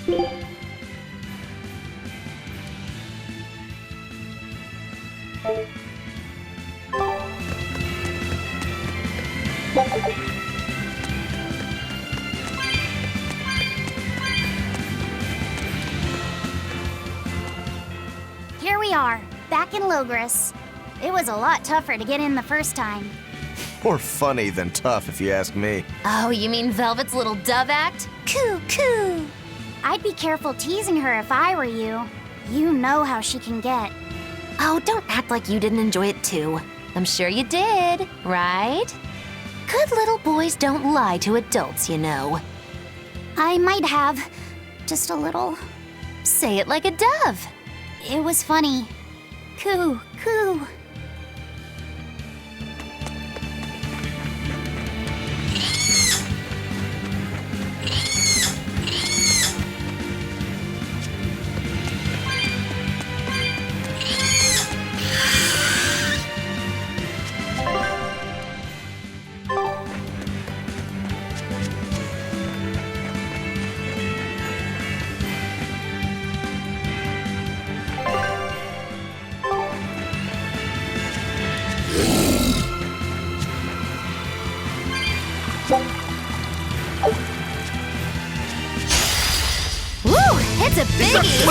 Here we are, back in Loegres. It was a lot tougher to get in the first time. More funny than tough, if you ask me. Oh, you mean Velvet's little dove act? Coo, coo! I'd be careful teasing her if I were you. You know how she can get. Oh, don't act like you didn't enjoy it too. I'm sure you did, right? Good little boys don't lie to adults, you know. I might have. Just a little. Say it like a dove. It was funny. Coo, coo. Woo! It's a biggie!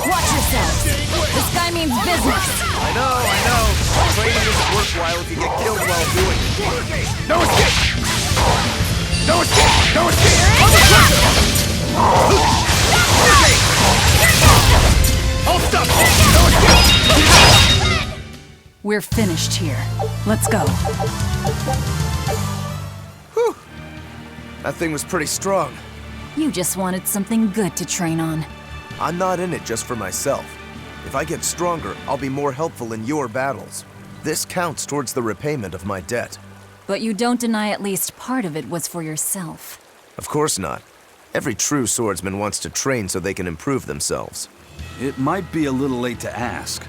Watch yourselves. This guy means business. I know. Training isn't worthwhile if you get killed while doing it. No escape! No escape! No escape! I'll stop! No escape! We're finished here. Let's go. Whew. That thing was pretty strong. You just wanted something good to train on. I'm not in it just for myself. If I get stronger, I'll be more helpful in your battles. This counts towards the repayment of my debt. But you don't deny at least part of it was for yourself. Of course not. Every true swordsman wants to train so they can improve themselves. It might be a little late to ask,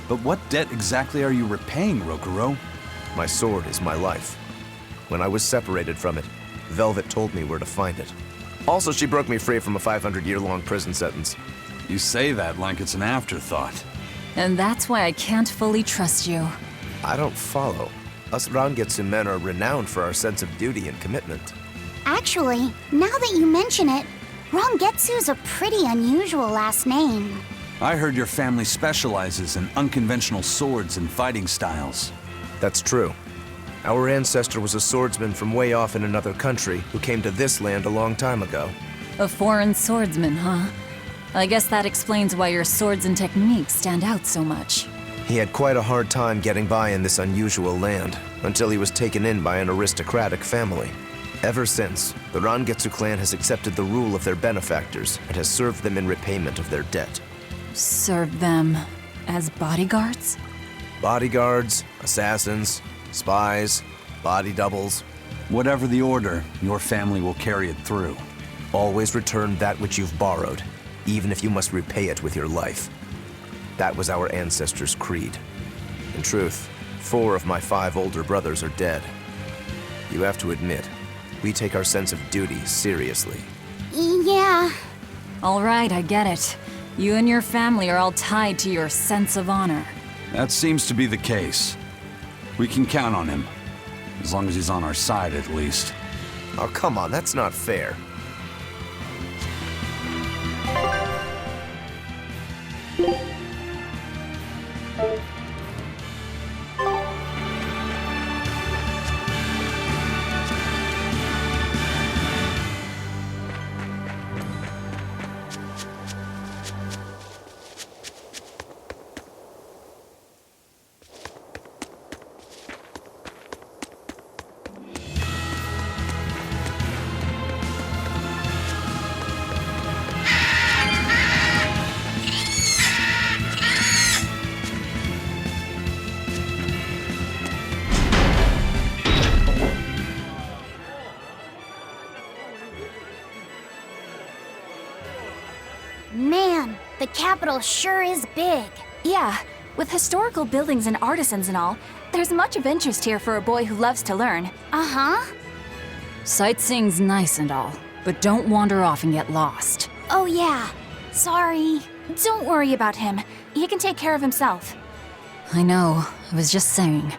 but what debt exactly are you repaying, Rokuro? My sword is my life. When I was separated from it, Velvet told me where to find it. Also, she broke me free from a 500-year-long prison sentence. You say that like it's an afterthought. And that's why I can't fully trust you. I don't follow. Us Rangetsu men are renowned for our sense of duty and commitment. Actually, now that you mention it, Rangetsu's a pretty unusual last name. I heard your family specializes in unconventional swords and fighting styles. That's true. Our ancestor was a swordsman from way off in another country who came to this land a long time ago. A foreign swordsman, huh? I guess that explains why your swords and techniques stand out so much. He had quite a hard time getting by in this unusual land, until he was taken in by an aristocratic family. Ever since, the Rangetsu clan has accepted the rule of their benefactors and has served them in repayment of their debt. Served them as bodyguards? Bodyguards, assassins, spies, body doubles. Whatever the order, your family will carry it through. Always return that which you've borrowed, even if you must repay it with your life. That was our ancestors' creed. In truth, 4 of my 5 older brothers are dead. You have to admit, we take our sense of duty seriously. Yeah. All right, I get it. You and your family are all tied to your sense of honor. That seems to be the case. We can count on him. As long as he's on our side, at least. Oh, come on, that's not fair. Man, the capital sure is big. Yeah, with historical buildings and artisans and all, there's much of interest here for a boy who loves to learn. Uh-huh. Sightseeing's nice and all, but don't wander off and get lost. Oh yeah, sorry. Don't worry about him. He can take care of himself. I know, I was just saying.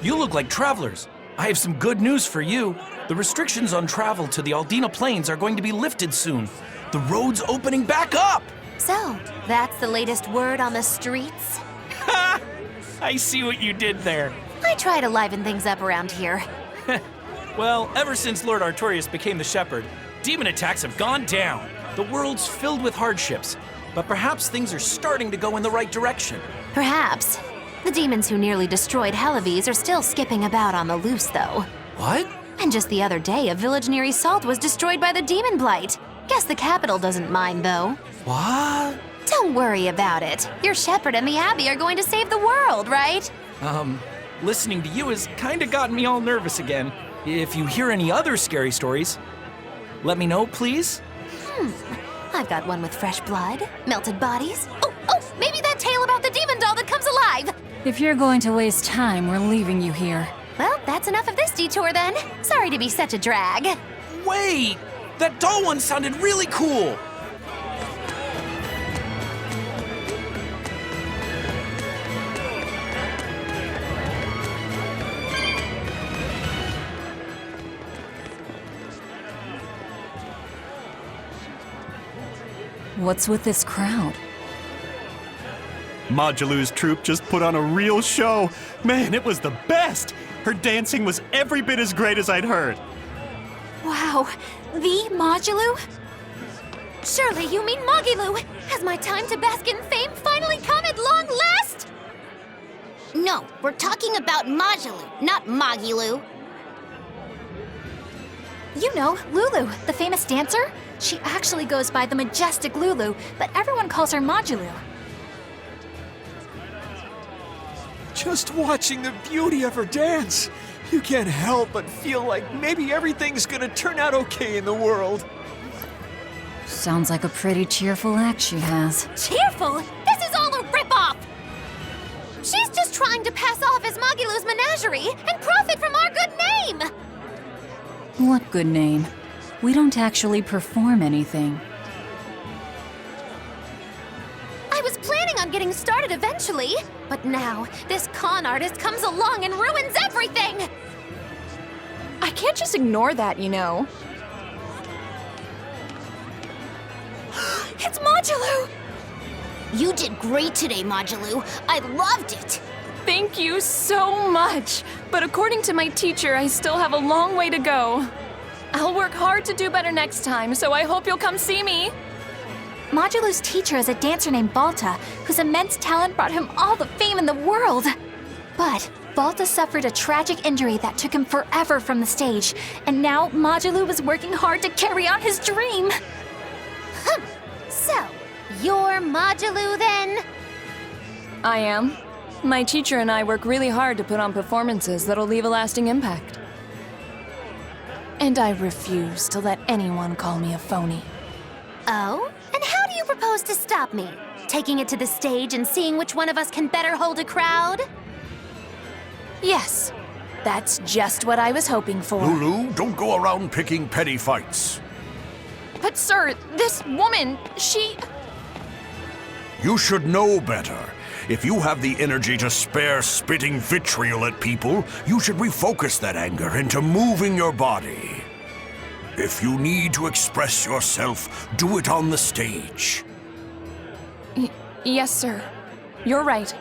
You look like travelers. I have some good news for you. The restrictions on travel to the Aldina Plains are going to be lifted soon. The road's opening back up! So, that's the latest word on the streets? Ha! I see what you did there. I try to liven things up around here. Well, ever since Lord Artorius became the Shepherd, demon attacks have gone down. The world's filled with hardships, but perhaps things are starting to go in the right direction. Perhaps. The demons who nearly destroyed Halaves are still skipping about on the loose, though. What? And just the other day, a village near Salt was destroyed by the demon blight. Guess the capital doesn't mind, though. What? Don't worry about it. Your shepherd and the Abbey are going to save the world, right? Listening to you has kinda gotten me all nervous again. If you hear any other scary stories, let me know, please. I've got one with fresh blood, melted bodies. Oh, maybe that tale about the demon doll that comes alive. If you're going to waste time, we're leaving you here. Well, that's enough of this detour then. Sorry to be such a drag. Wait! That doll one sounded really cool! What's with this crowd? Modulu's troupe just put on a real show. Man, it was the best! Her dancing was every bit as great as I'd heard. Wow, the Modulu? Surely you mean Mogilu. Has my time to bask in fame finally come at long last? No, we're talking about Majulu, not Mogilu. You know, Lulu, the famous dancer? She actually goes by the majestic Lulu, but everyone calls her Modulu. Just watching the beauty of her dance, you can't help but feel like maybe everything's gonna turn out okay in the world. Sounds like a pretty cheerful act she has. Cheerful? This is all a ripoff! She's just trying to pass off as Mogilu's menagerie and profit from our good name! What good name? We don't actually perform anything. I was planning on getting started eventually, but now this con artist comes along and ruins everything! I can't just ignore that, you know. It's Modulu! You did great today, Majulu. I loved it. Thank you so much. But according to my teacher, I still have a long way to go. I'll work hard to do better next time, so I hope you'll come see me. Modulu's teacher is a dancer named Balta, whose immense talent brought him all the fame in the world. But Balta suffered a tragic injury that took him forever from the stage, and now Modulu was working hard to carry out his dream. So, you're Mogilu then? I am. My teacher and I work really hard to put on performances that'll leave a lasting impact. And I refuse to let anyone call me a phony. Oh? And how do you propose to stop me? Taking it to the stage and seeing which one of us can better hold a crowd? Yes, that's just what I was hoping for. Lulu, don't go around picking petty fights. But sir, this woman, she... You should know better. If you have the energy to spare spitting vitriol at people, you should refocus that anger into moving your body. If you need to express yourself, do it on the stage. Yes, sir. You're right.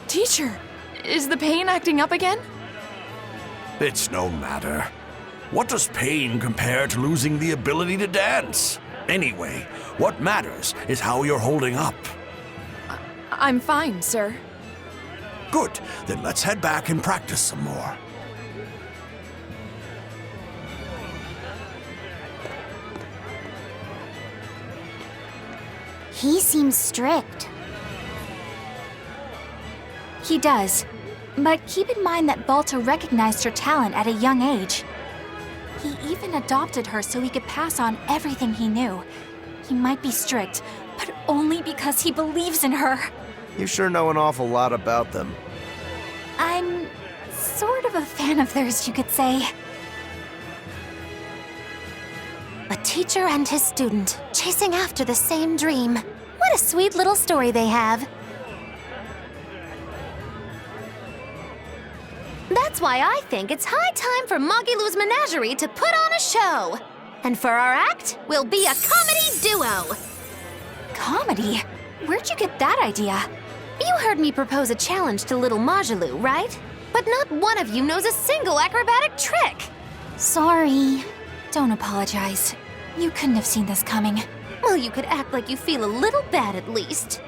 Teacher, is the pain acting up again? It's no matter. What does pain compare to losing the ability to dance? Anyway, what matters is how you're holding up. I'm fine, sir. Good, then let's head back and practice some more. He seems strict. He does. But keep in mind that Balta recognized her talent at a young age. He even adopted her so he could pass on everything he knew. He might be strict, but only because he believes in her. You sure know an awful lot about them. I'm sort of a fan of theirs, you could say. A teacher and his student, chasing after the same dream. What a sweet little story they have. That's why I think it's high time for Magilou's Menagerie to put on a show. And for our act, we'll be a comedy duo. Comedy? Where'd you get that idea? You heard me propose a challenge to little Majalou, right? But not one of you knows a single acrobatic trick. Sorry. Don't apologize. You couldn't have seen this coming. Well, you could act like you feel a little bad at least.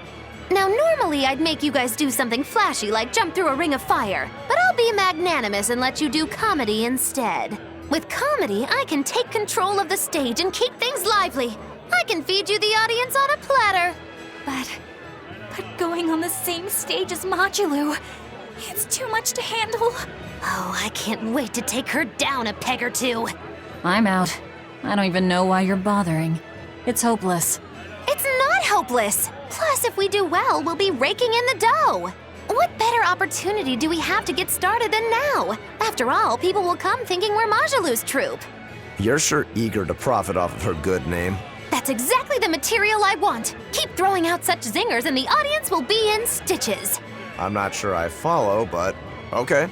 Now, normally I'd make you guys do something flashy like jump through a ring of fire, but I'll be magnanimous and let you do comedy instead. With comedy, I can take control of the stage and keep things lively. I can feed you the audience on a platter. But going on the same stage as Majalou, it's too much to handle. Oh, I can't wait to take her down a peg or two. I'm out. I don't even know why you're bothering. It's hopeless. It's not hopeless. Plus, if we do well, we'll be raking in the dough. What better opportunity do we have to get started than now? After all, people will come thinking we're Majalou's troupe. You're sure eager to profit off of her good name. That's exactly the material I want. Keep throwing out such zingers and the audience will be in stitches. I'm not sure I follow, but okay.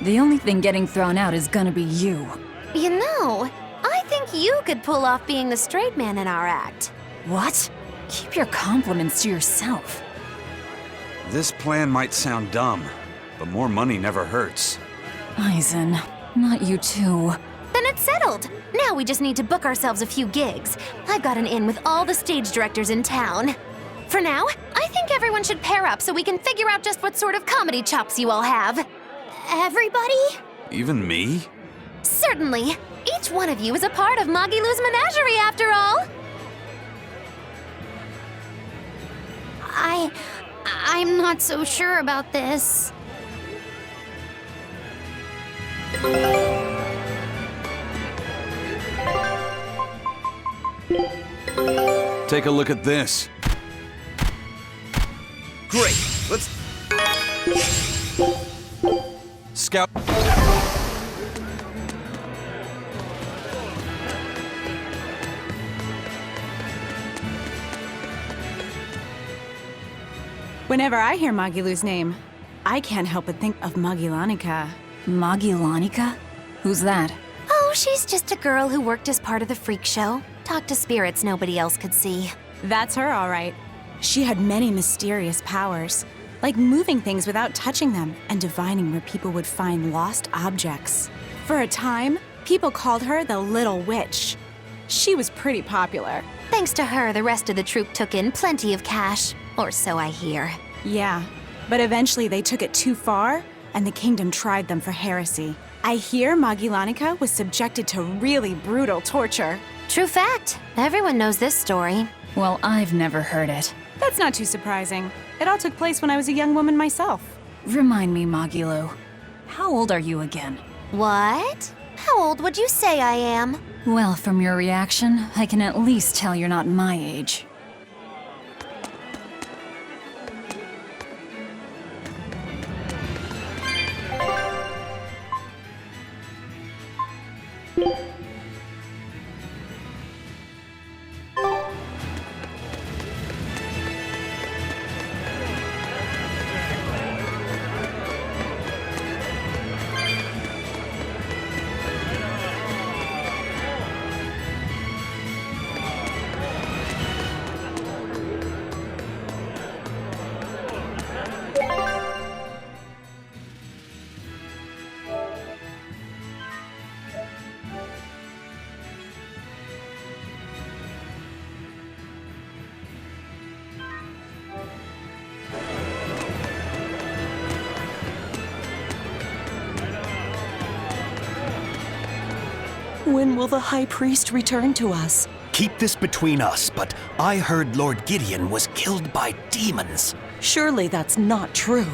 The only thing getting thrown out is gonna be you. You know, I think you could pull off being the straight man in our act. What? Keep your compliments to yourself. This plan might sound dumb, but more money never hurts. Eisen, not you too. Then it's settled. Now we just need to book ourselves a few gigs. I've got an in with all the stage directors in town. For now, I think everyone should pair up so we can figure out just what sort of comedy chops you all have. Everybody? Even me? Certainly. Each one of you is a part of Magilou's Menagerie, after all. I'm not so sure about this. Take a look at this. Great. Let's... Scout. Whenever I hear Magilou's name, I can't help but think of Magilanica. Magilanica? Who's that? Oh, she's just a girl who worked as part of the freak show. Talked to spirits nobody else could see. That's her, all right. She had many mysterious powers, like moving things without touching them and divining where people would find lost objects. For a time, people called her the Little Witch. She was pretty popular. Thanks to her, the rest of the troupe took in plenty of cash. Or so I hear. Yeah, but eventually they took it too far, and the kingdom tried them for heresy. I hear Magilanica was subjected to really brutal torture. True fact. Everyone knows this story. Well, I've never heard it. That's not too surprising. It all took place when I was a young woman myself. Remind me, Magilou. How old are you again? What? How old would you say I am? Well, from your reaction, I can at least tell you're not my age. When will the High Priest return to us? Keep this between us, but I heard Lord Gideon was killed by demons. Surely that's not true.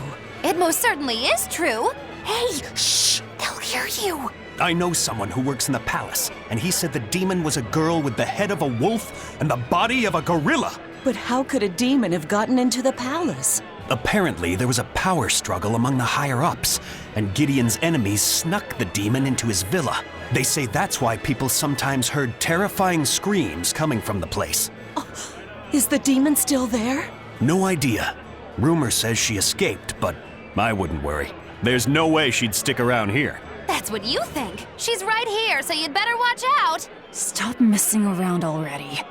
It most certainly is true. Hey, shh! They'll hear you. I know someone who works in the palace, and he said the demon was a girl with the head of a wolf and the body of a gorilla. But how could a demon have gotten into the palace? Apparently, there was a power struggle among the higher-ups, and Gideon's enemies snuck the demon into his villa. They say that's why people sometimes heard terrifying screams coming from the place. Oh, is the demon still there? No idea. Rumor says she escaped, but I wouldn't worry. There's no way she'd stick around here. That's what you think. She's right here, so you'd better watch out. Stop messing around already.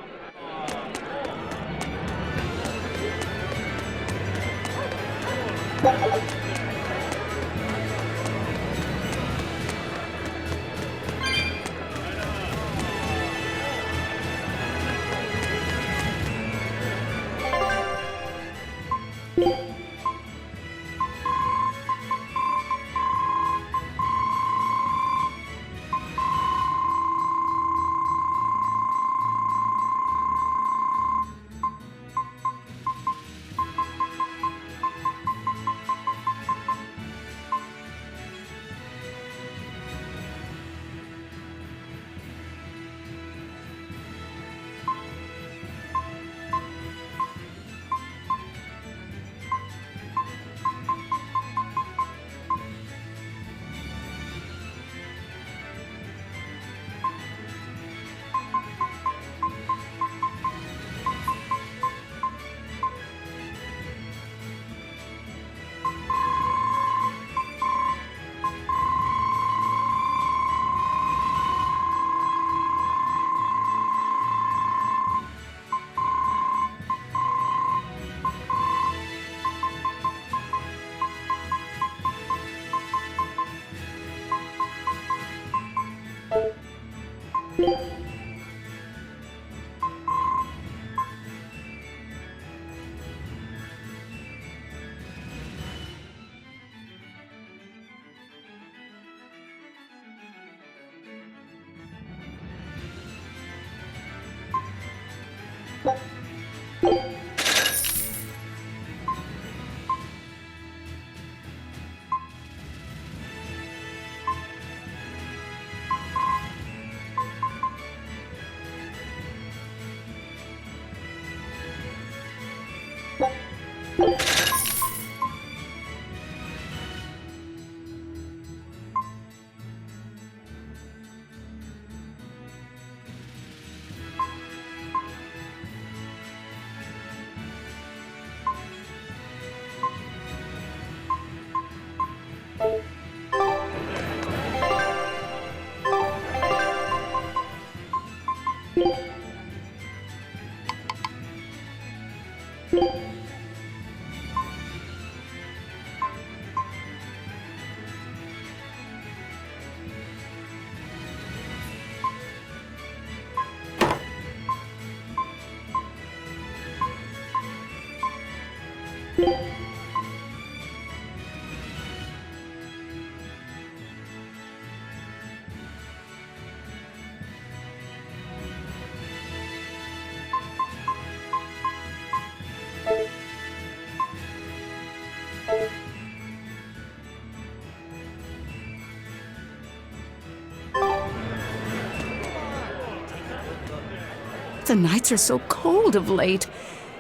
The nights are so cold of late.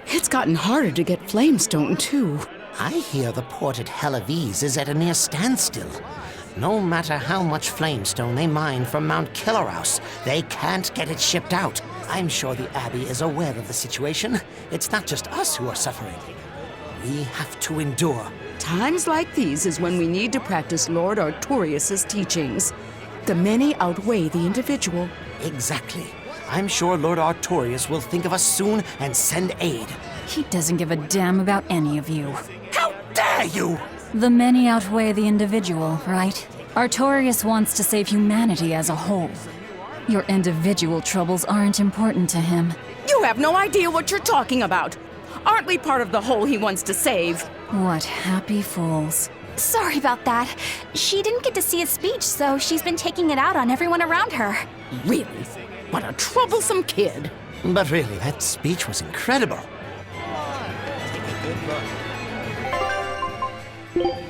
It's gotten harder to get flamestone, too. I hear the port at Helives is at a near standstill. No matter how much flamestone they mine from Mount Killerhouse, they can't get it shipped out. I'm sure the Abbey is aware of the situation. It's not just us who are suffering. We have to endure. Times like these is when we need to practice Lord Artorius' teachings. The many outweigh the individual. Exactly. I'm sure Lord Artorius will think of us soon and send aid. He doesn't give a damn about any of you. How dare you! The many outweigh the individual, right? Artorius wants to save humanity as a whole. Your individual troubles aren't important to him. You have no idea what you're talking about. Aren't we part of the whole he wants to save? What happy fools. Sorry about that. She didn't get to see his speech, so she's been taking it out on everyone around her. Really? What a troublesome kid. But really, that speech was incredible. Take a good look.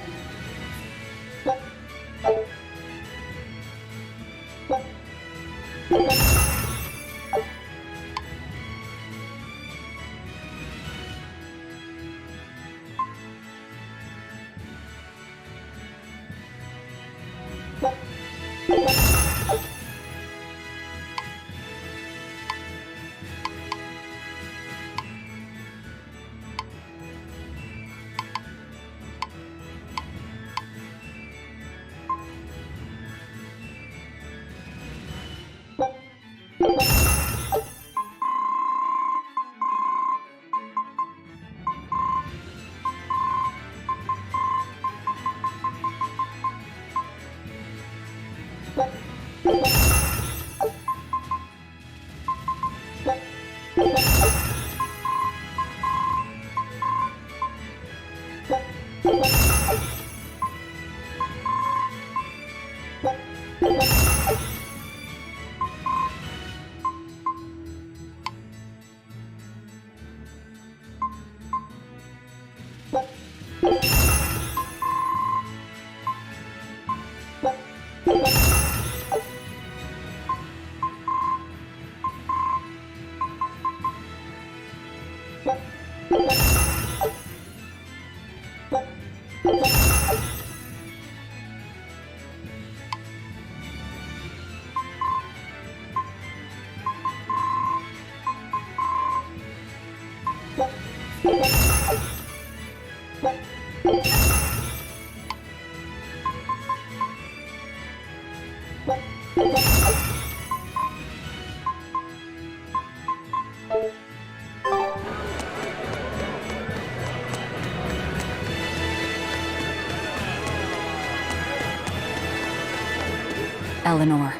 Eleanor,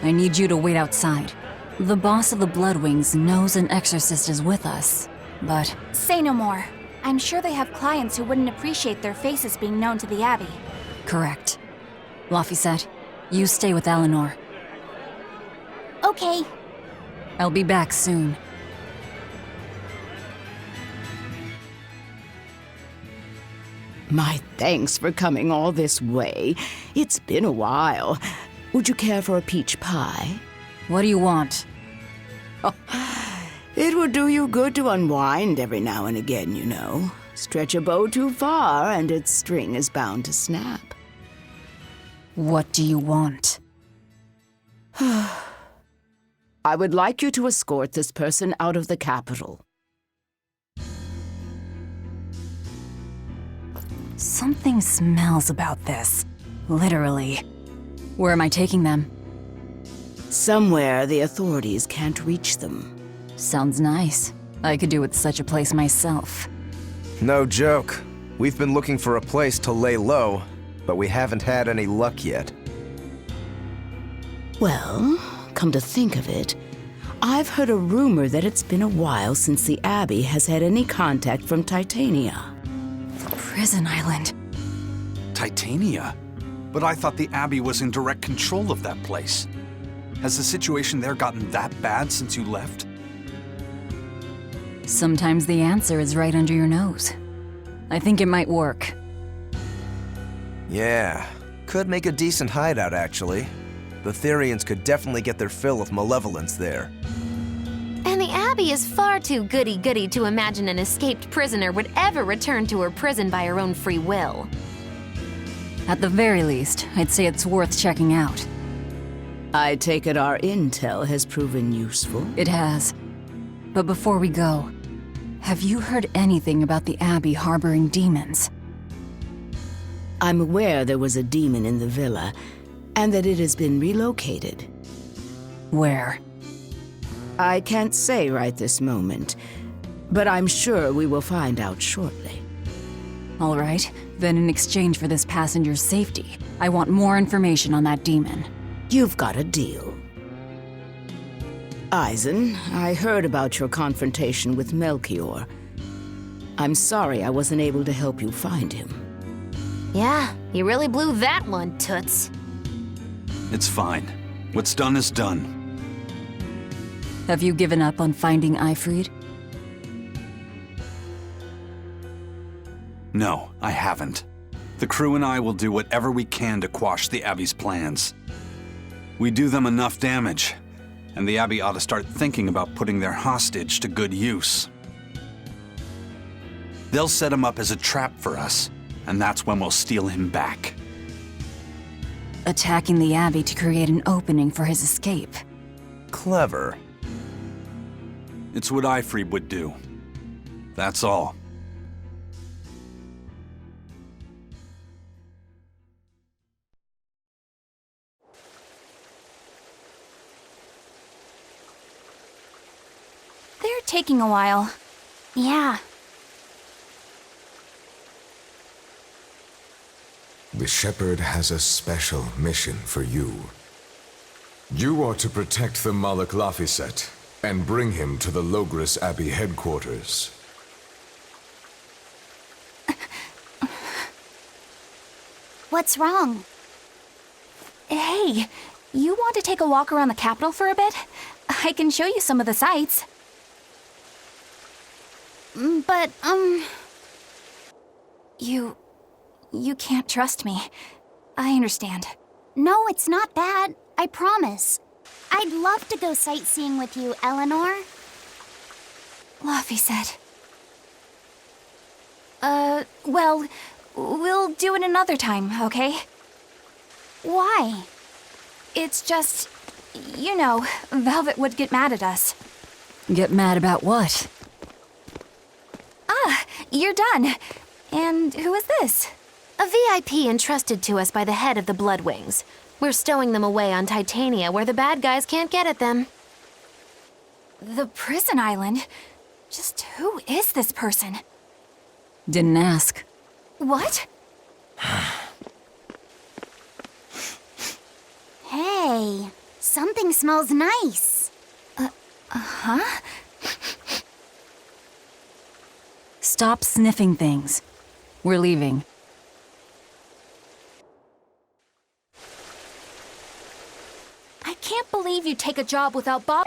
I need you to wait outside. The boss of the Bloodwings knows an exorcist is with us, but... Say no more. I'm sure they have clients who wouldn't appreciate their faces being known to the Abbey. Correct. Laphicet, you stay with Eleanor. Okay. I'll be back soon. My thanks for coming all this way. It's been a while. Would you care for a peach pie? What do you want? It would do you good to unwind every now and again, you know. Stretch a bow too far and its string is bound to snap. What do you want? I would like you to escort this person out of the capital. Something smells about this. Literally. Where am I taking them? Somewhere the authorities can't reach them. Sounds nice. I could do with such a place myself. No joke. We've been looking for a place to lay low, but we haven't had any luck yet. Well, come to think of it, I've heard a rumor that it's been a while since the Abbey has had any contact from Titania. Prison Island. Titania? But I thought the Abbey was in direct control of that place. Has the situation there gotten that bad since you left? Sometimes the answer is right under your nose. I think it might work. Yeah, could make a decent hideout, actually. The Therians could definitely get their fill of malevolence there. And the Abbey is far too goody-goody to imagine an escaped prisoner would ever return to her prison by her own free will. At the very least, I'd say it's worth checking out. I take it our intel has proven useful. It has. But before we go, have you heard anything about the Abbey harboring demons? I'm aware there was a demon in the villa, and that it has been relocated. Where? I can't say right this moment, but I'm sure we will find out shortly. All right, then in exchange for this passenger's safety, I want more information on that demon. You've got a deal. Eisen, I heard about your confrontation with Melchior. I'm sorry I wasn't able to help you find him. Yeah, you really blew that one, Toots. It's fine. What's done is done. Have you given up on finding Eifried? No, I haven't. The crew and I will do whatever we can to quash the Abbey's plans. We do them enough damage, and the Abbey ought to start thinking about putting their hostage to good use. They'll set him up as a trap for us, and that's when we'll steal him back. Attacking the Abbey to create an opening for his escape. Clever. It's what AVerMedia would do. That's all. They're taking a while. Yeah. The Shepherd has a special mission for you. You are to protect the Malak Laphicet and bring him to the Loegres Abbey headquarters. What's wrong? Hey, you want to take a walk around the capital for a bit? I can show you some of the sights. But, You can't trust me. I understand. No, it's not that. I promise. I'd love to go sightseeing with you, Eleanor. Laphicet. Well, we'll do it another time, okay? Why? It's just, you know, Velvet would get mad at us. Get mad about what? Ah, you're done. And who is this? A VIP entrusted to us by the head of the Bloodwings. We're stowing them away on Titania where the bad guys can't get at them. The prison island? Just who is this person? Didn't ask. What? Hey, something smells nice. Huh? Stop sniffing things. We're leaving. I can't believe you take a job without Bob.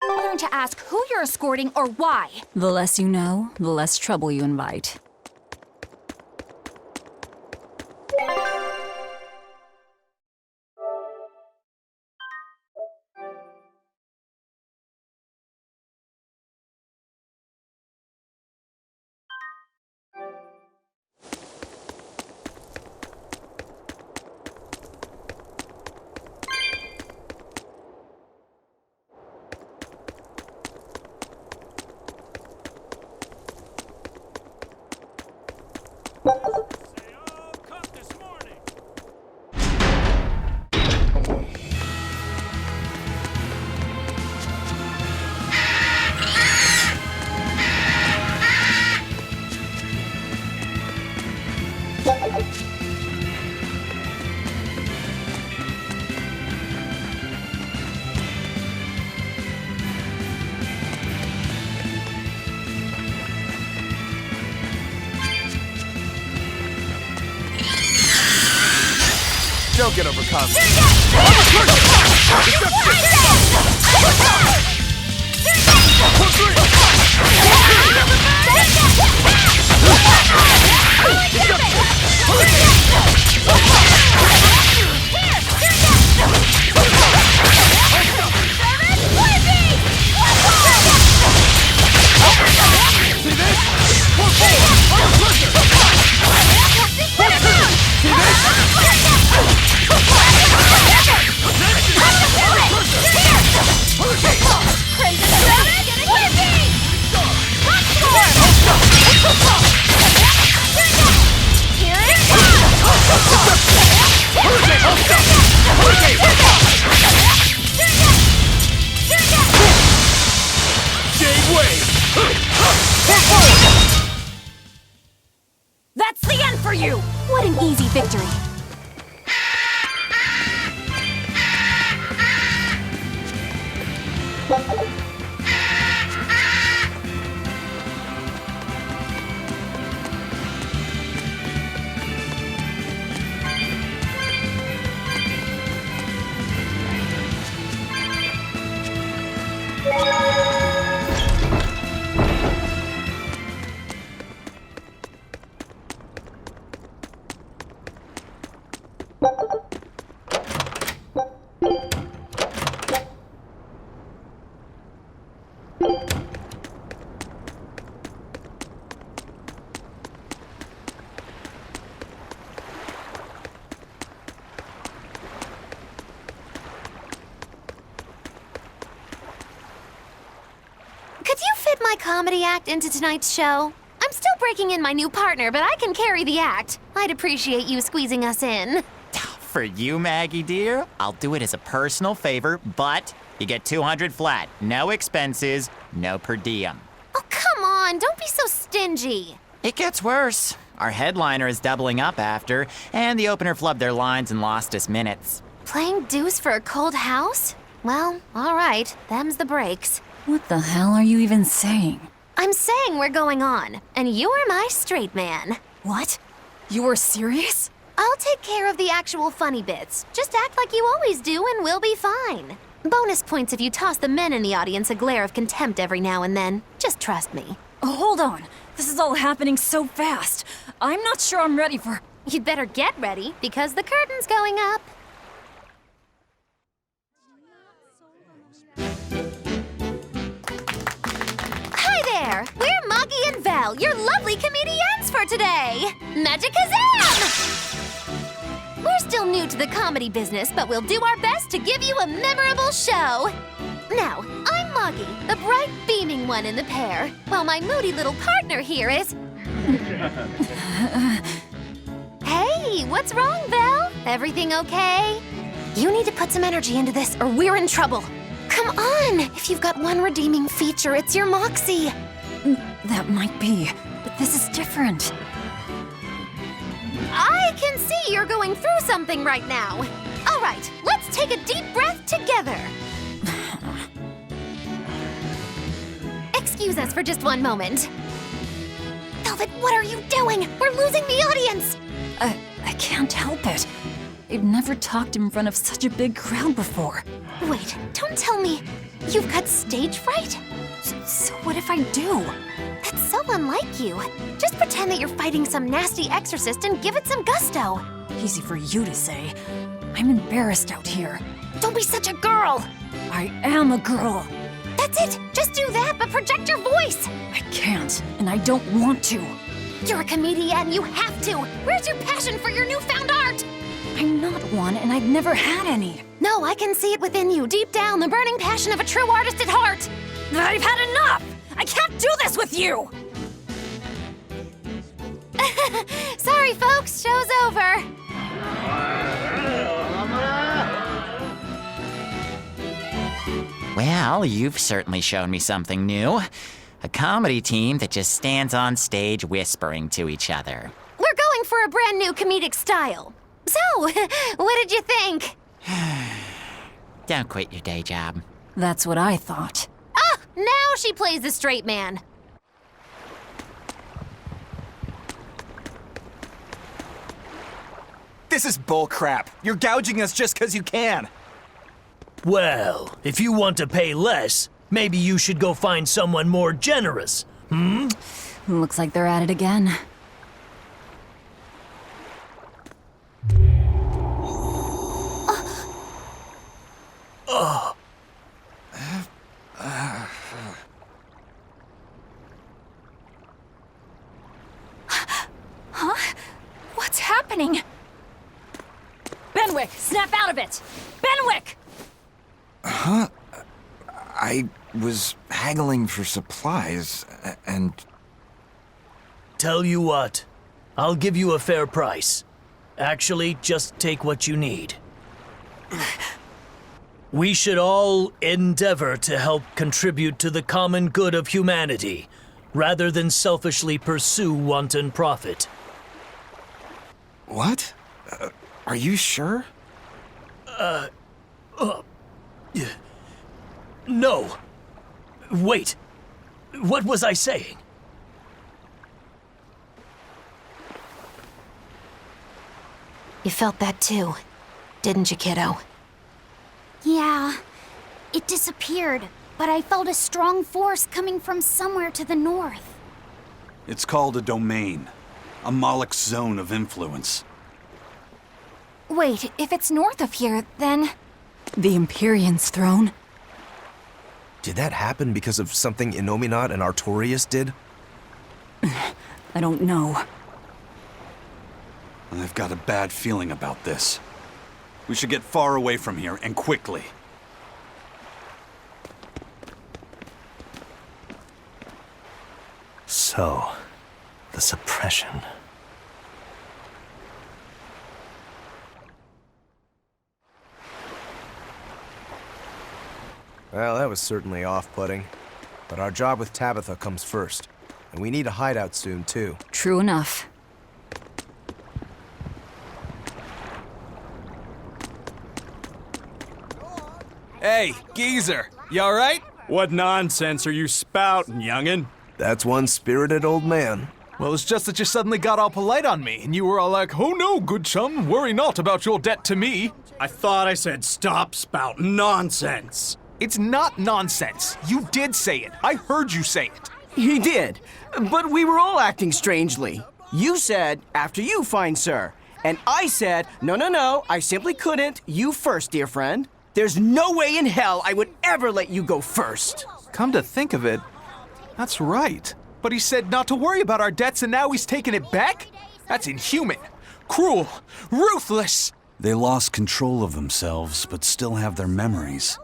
Learn to ask who you're escorting or why. The less you know, the less trouble you invite. Don't get overconfident. my comedy act into tonight's show? I'm still breaking in my new partner, but I can carry the act. I'd appreciate you squeezing us in. For you, Maggie dear, I'll do it as a personal favor, but you get 200 flat. No expenses, no per diem. Oh, come on, don't be so stingy. It gets worse. Our headliner is doubling up after, and the opener flubbed their lines and lost us minutes. Playing deuce for a cold house? Well, all right, them's the breaks. What the hell are you even saying? I'm saying we're going on, and you're my straight man. What? You were serious? I'll take care of the actual funny bits. Just act like you always do and we'll be fine. Bonus points if you toss the men in the audience a glare of contempt every now and then. Just trust me. Oh, hold on. This is all happening so fast. I'm not sure I'm ready for... You'd better get ready, because the curtain's going up. Hi there! We're Moggy and Val, your lovely comedians for today! Magicazam! We're still new to the comedy business, but we'll do our best to give you a memorable show. Now, I'm Moggy, the bright, beaming one in the pair, while my moody little partner here is... Hey, what's wrong, Val? Everything okay? You need to put some energy into this, or we're in trouble. Come on! If you've got one redeeming feature, it's your moxie. That might be, but this is different. I can see you're going through something right now. All right, let's take a deep breath together. Excuse us for just one moment. Velvet, what are you doing? We're losing the audience! I can't help it. I've never talked in front of such a big crowd before. Wait, don't tell me you've got stage fright? So what if I do? That's so unlike you. Just pretend that you're fighting some nasty exorcist and give it some gusto. Easy for you to say. I'm embarrassed out here. Don't be such a girl! I am a girl. That's it! Just do that, but project your voice! I can't, and I don't want to. You're a comedian, you have to! Where's your passion for your newfound art? I'm not one, and I've never had any. No, I can see it within you, deep down, the burning passion of a true artist at heart! I've had enough! I can't do this with you! Sorry, folks, show's over. Well, you've certainly shown me something new. A comedy team that just stands on stage whispering to each other. We're going for a brand new comedic style. So, what did you think? Don't quit your day job. That's what I thought. Ah, now she plays the straight man. This is bullcrap. You're gouging us just because you can. Well, if you want to pay less, maybe you should go find someone more generous, hmm? Looks like they're at it again. Huh? What's happening? Benwick, snap out of it! Benwick! Huh? I was haggling for supplies, and... Tell you what, I'll give you a fair price. Actually, just take what you need. We should all endeavor to help contribute to the common good of humanity, rather than selfishly pursue wanton profit. What? Are you sure? No. Wait. What was I saying? You felt that too, didn't you, kiddo? Yeah, it disappeared, but I felt a strong force coming from somewhere to the north. It's called a domain, a Moloch zone of influence. Wait, if it's north of here, then... The Empyrean's throne? Did that happen because of something Innominat and Artorius did? I don't know. I've got a bad feeling about this. We should get far away from here, and quickly. So, the suppression. Well, that was certainly off-putting. But our job with Tabitha comes first. And we need a hideout soon, too. True enough. Hey, geezer, you alright? What nonsense are you spouting, youngin'? That's one spirited old man. Well, it's just that you suddenly got all polite on me, and you were all like, "Oh no, good chum, worry not about your debt to me." I thought I said stop spouting nonsense. It's not nonsense. You did say it. I heard you say it. He did, but we were all acting strangely. You said, "After you, fine sir." And I said, No, I simply couldn't. You first, dear friend. There's no way in hell I would ever let you go first. Come to think of it, that's right. But he said not to worry about our debts, and now he's taking it back? That's inhuman, cruel, ruthless. They lost control of themselves, but still have their memories.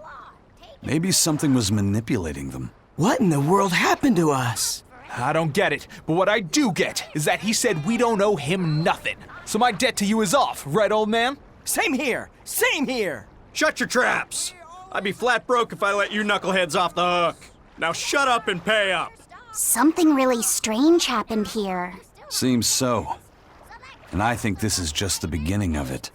Maybe something was manipulating them. What in the world happened to us? I don't get it, but what I do get is that he said we don't owe him nothing. So my debt to you is off, right, old man? Same here, same here. Shut your traps! I'd be flat broke if I let you knuckleheads off the hook. Now shut up and pay up. Something really strange happened here. Seems so. And I think this is just the beginning of it.